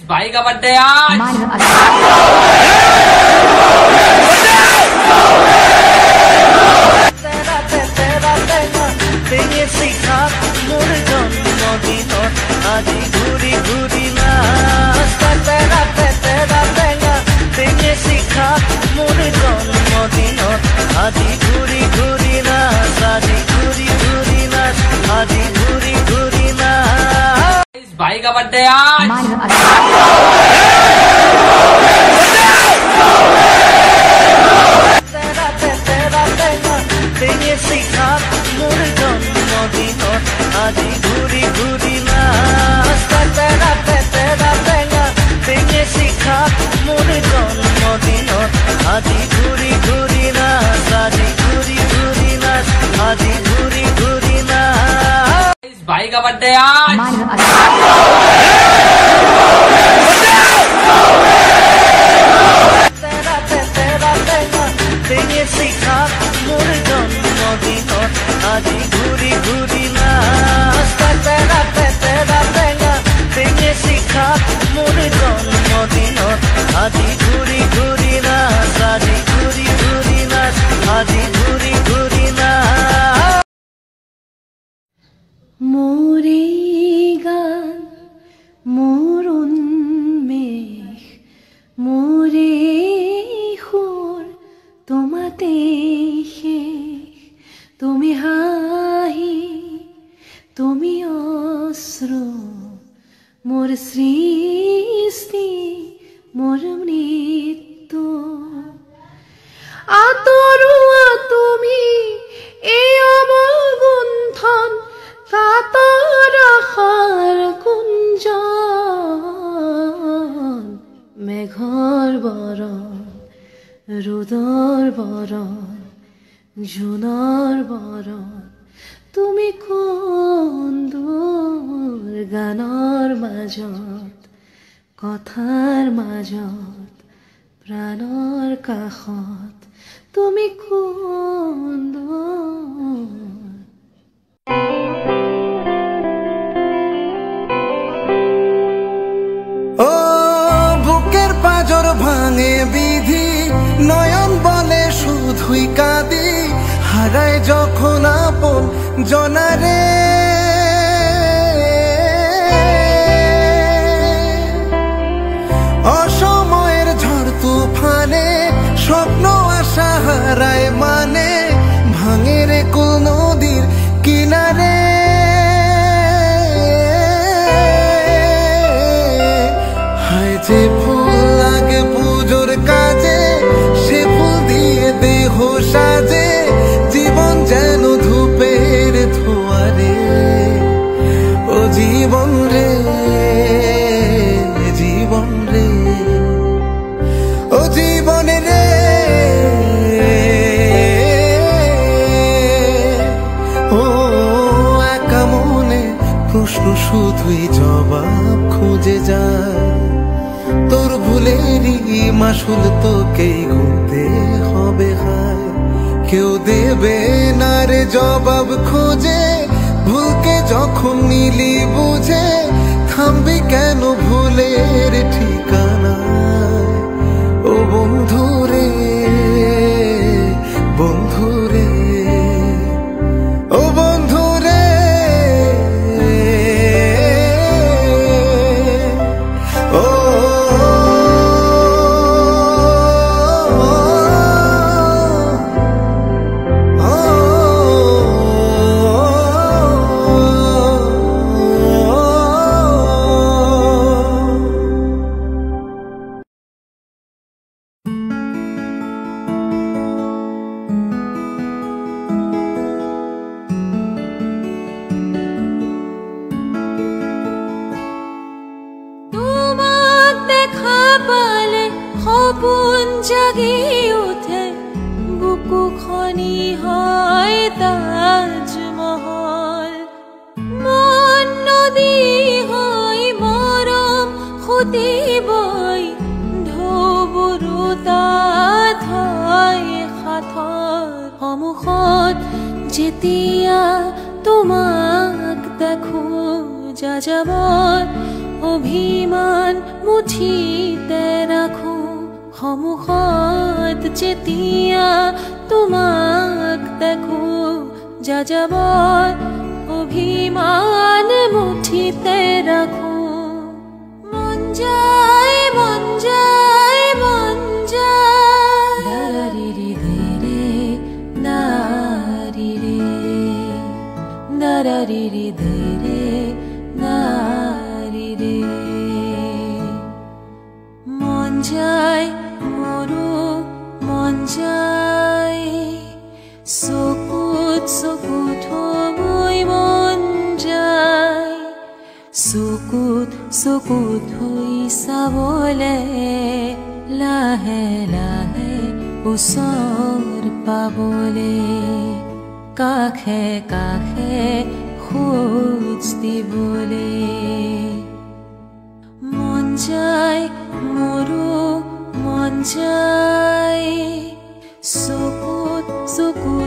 भाई का बर्थडे आज। শিখা মোৰ জন্মদিনত আজি ঘূৰি ঘূৰি নাচ তেৰা টেঙা তেনে শিখা মোৰ জন্মদিনত আজি ঘূৰি ঘূৰি নাচ আজি ঘূৰি ঘূৰি নাচ আজি ঘূৰি ঘূৰি নাচ भाई का बर्थडे आज। শিখা মোৰ জন্মদিনত আজি ঘূৰি ঘূৰি নাচ তেৰা টেঙা তেনে শিখা মোৰ জন্মদিনত আজি ঘূৰি ঘূৰি নাচ আজি ঘূৰি ঘূৰি নাচ আজি ঘূৰি ঘূৰি নাচ भाई का बर्थडे आज। শিখা মোৰ জন্মদিনত আজি ঘূৰি ঘূৰি নাচ তেৰা টেঙা তেনে শিখা মোৰ জন্মদিনত আজি ঘূৰি ঘূৰি নাচ আজি ঘূৰি ঘূৰি নাচ আজি ঘূৰি ঘূৰি নাচ মোরে গান মোর উন্মেষ মোরে সুর তোমাতে শেষ তুমি হাঁহি তুমি অশ্রু মোর সৃষ্টি মোর মৃত্যু আতৰুৱা তুমি এই অৱগুণ্ঠন কাতৰ আশাৰ কুঞ্জন মেঘৰ বৰণ ৰ'দৰ বৰণ জোনৰ বৰণ তুমি কোন দূৰ গানৰ মাজত কথাৰ মাজত প্ৰাণৰ কাষত তুমি কোন দূৰ ও বুকের পাজর ভাঙে বিধি নয়ন বলে শুধুই কাঁদি হারায় যখন আপন জনারে অসময়ের ঝড় তুফানে স্বপ্ন আশা হারায় মানে ভাঙে রে কোন নদীর কিনারে হায় যে ফুল লাগে পুজোর কাজে সে ফুল দিয়ে দেহ সাজে জীবন যেন ধূপের ধোয়ারে ও জীবন রে জীবন রে ও জীবন রে ও একা মনে প্রশ্ন শুধুই জবাব খুঁজে যায় তোর ভুলেরই মাসুল তোকেই ঘুরতে হবে হায় কেউ দেবে না রে জবাব খোঁজে ভুলকে যখন নিলি বুঝে থামবি কেন ভুলের ঠিকানায় ও বন্ধুরে বন্ধুরে ও বন্ধুরে ও জাগি উঠে বুকুখনি হয় তাজমহল মন নদী হয় মৰম সুতি বৈ ঢৌবোৰোতাত হয় সাথৰ সন্মুখত যেতিয়া তোমাক দেখো যাযাবত অভিমান মুঠিতে ৰাখো সন্মুখত যেতিয়া তোমাক দেখো যাযাবৰ অভিমান মুঠিতে ৰাখো মন যায় মন যায় মন যায় দাৰাৰিৰি ধেৰে নাৰিৰে দাৰাৰিৰি ধেৰে নাৰিৰে মন যায় মোৰো মন যায় চকুত চকুত হৈ মন যায় চকুত চকুত হৈ চাবলে লাহে লাহে ওচৰ পাবলে কাষে কাষে খোজ দিবলে মন যায় মোৰো মন যায় চকুত চকুত